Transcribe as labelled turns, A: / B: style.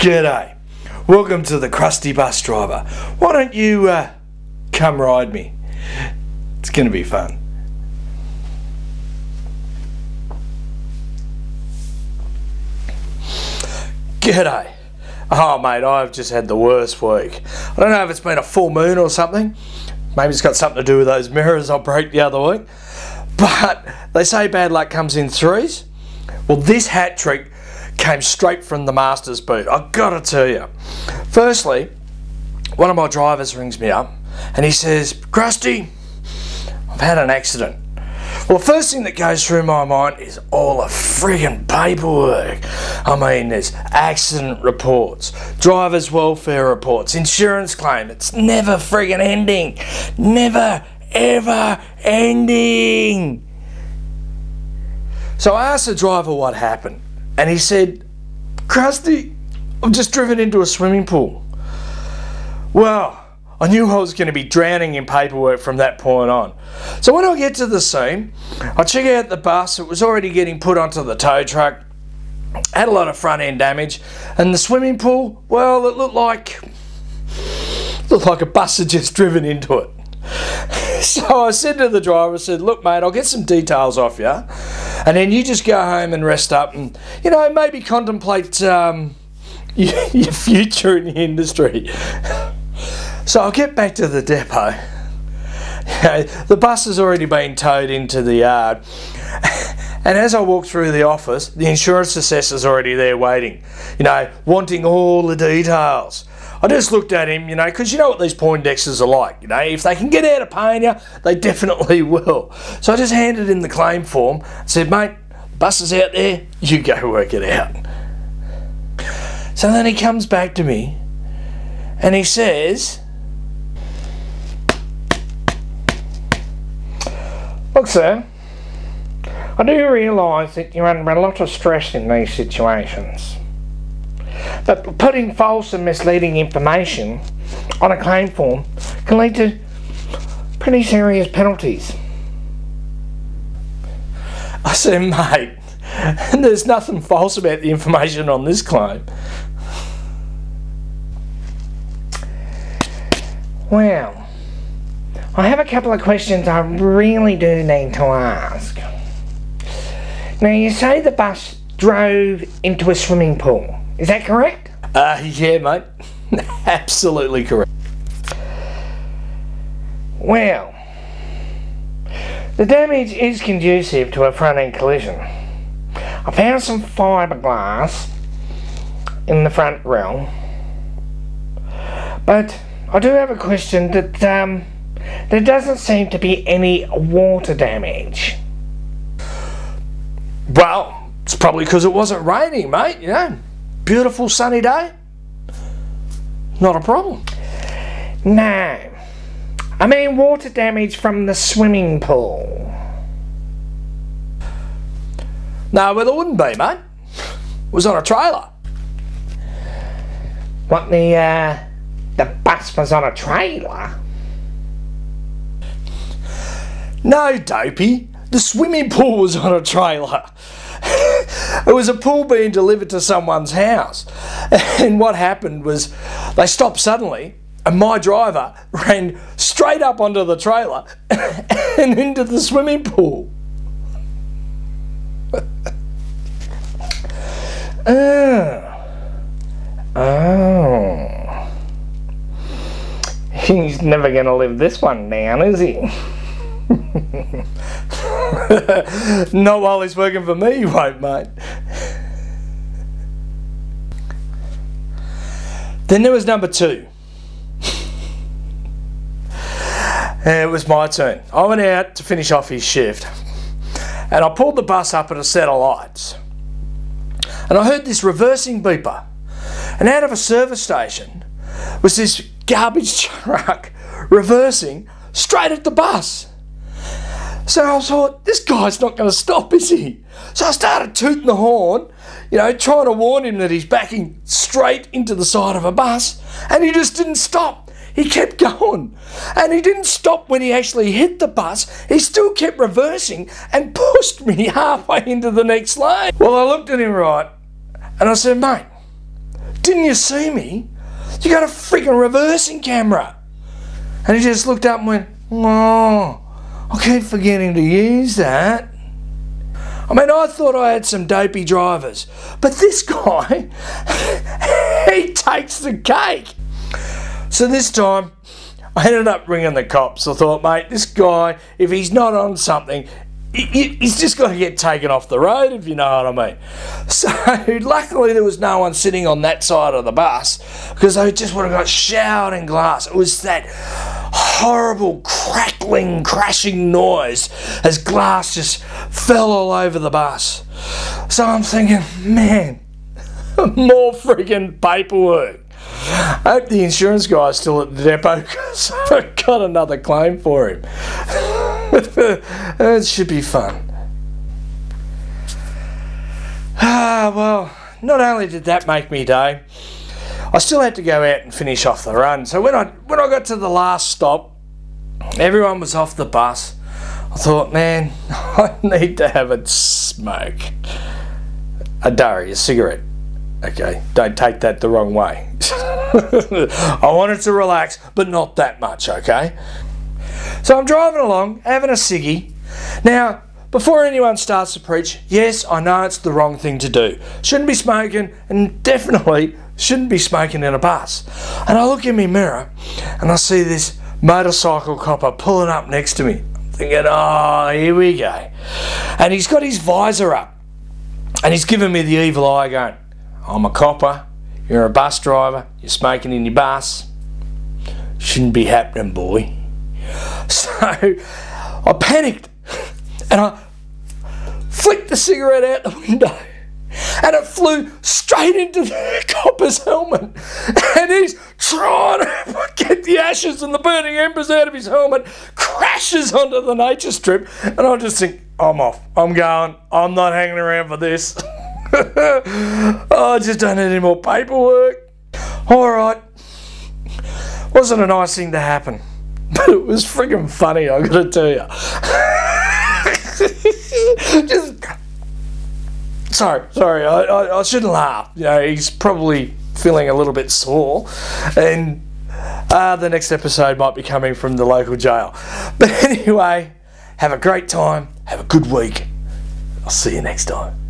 A: G'day, welcome to the Crusty Bus Driver. Why don't you come ride me? It's going to be fun. G'day. Oh mate, I've just had the worst week. I don't know if it's been a full moon or something. Maybe it's got something to do with those mirrors I broke the other week. But they say bad luck comes in threes. Well, this hat trick came straight from the master's boot, I've got to tell you. Firstly, one of my drivers rings me up and he says, "Crusty, I've had an accident." Well, the first thing that goes through my mind is all the friggin' paperwork. I mean, there's accident reports, driver's welfare reports, insurance claim. It's never friggin' ending. Never, ever ending. So I asked the driver what happened, and he said, "Crusty, I've just driven into a swimming pool." Well, I knew I was going to be drowning in paperwork from that point on. So when I get to the scene, I check out the bus. It was already getting put onto the tow truck, had a lot of front end damage, and the swimming pool, well, it looked like a bus had just driven into it. So I said to the driver, I said, "Look mate, I'll get some details off you, and then you just go home and rest up and, you know, maybe contemplate your future in the industry." So I'll get back to the depot. You know, the bus has already been towed into the yard, and as I walk through the office, the insurance assessor's already there waiting, you know, wanting all the details. I just looked at him, you know, because you know what these Poindexters are like, you know, if they can get out of paying you, they definitely will. So I just handed him the claim form, said, "Mate, bus is out there, you go work it out." So then he comes back to me and he says, "Look sir, I do realise that you're under a lot of stress in these situations, but putting false and misleading information on a claim form can lead to pretty serious penalties." I said, "Mate, there's nothing false about the information on this claim." "Well, I have a couple of questions I really do need to ask. Now, you say the bus drove into a swimming pool. Is that correct?" Yeah, mate. Absolutely correct. "Well, the damage is conducive to a front-end collision. I found some fiberglass in the front rail, but I do have a question that there doesn't seem to be any water damage." "Well, it's probably because it wasn't raining, mate, you know. Beautiful sunny day. Not a problem." "No, I mean water damage from the swimming pool." "No, well, there wouldn't be, mate. It was on a trailer."
B: "What, the bus was on a trailer?"
A: "No, dopey. The swimming pool was on a trailer. It was a pool being delivered to someone's house. And what happened was they stopped suddenly and my driver ran straight up onto the trailer and into the swimming pool."
B: Oh. He's never going to live this one down, is he?
A: Not while he's working for me, he won't, mate. Then there was number two. It was my turn. I went out to finish off his shift, and I pulled the bus up at a set of lights, and I heard this reversing beeper, and out of a service station was this garbage truck reversing straight at the bus. So I thought, this guy's not going to stop, is he? So I started tooting the horn, you know, trying to warn him that he's backing straight into the side of a bus, and he just didn't stop. He kept going, and he didn't stop when he actually hit the bus. He still kept reversing and pushed me halfway into the next lane. Well, I looked at him right, and I said, "Mate, didn't you see me? You got a freaking reversing camera. And he just looked up and went, oh, I keep forgetting to use that. I mean, I thought I had some dopey drivers, but this guy, he takes the cake. So this time, I ended up ringing the cops. I thought, mate, this guy, if he's not on something, he's just got to get taken off the road, if you know what I mean. So luckily there was no one sitting on that side of the bus, because they just would have got showered in glass. It was that horrible crackling, crashing noise as glass just fell all over the bus. So I'm thinking, man, more friggin' paperwork. I hope the insurance guy's still at the depot, because I've got another claim for him. It should be fun. Well, not only did that make me day, I still had to go out and finish off the run. So when I got to the last stop, everyone was off the bus. I thought, man, I need to have a smoke. A durry, a cigarette. Okay, don't take that the wrong way. I wanted to relax, but not that much, okay? So I'm driving along, having a ciggy. Now, before anyone starts to preach, yes, I know it's the wrong thing to do. Shouldn't be smoking, and definitely shouldn't be smoking in a bus. And I look in my mirror, and I see this motorcycle copper pulling up next to me. I'm thinking, oh, here we go. And he's got his visor up, and he's giving me the evil eye going, I'm a copper, you're a bus driver, you're smoking in your bus. Shouldn't be happening, boy. So I panicked and I flicked the cigarette out the window, and it flew straight into the copper's helmet, and he's trying to get the ashes and the burning embers out of his helmet, crashes onto the nature strip, and I just think, I'm off, I'm going, I'm not hanging around for this. Oh, I just don't need any more paperwork. Alright, wasn't a nice thing to happen, but it was friggin' funny, I gotta tell you. Sorry, I shouldn't laugh. You know, he's probably feeling a little bit sore, and the next episode might be coming from the local jail. But anyway, have a great time, have a good week. I'll see you next time.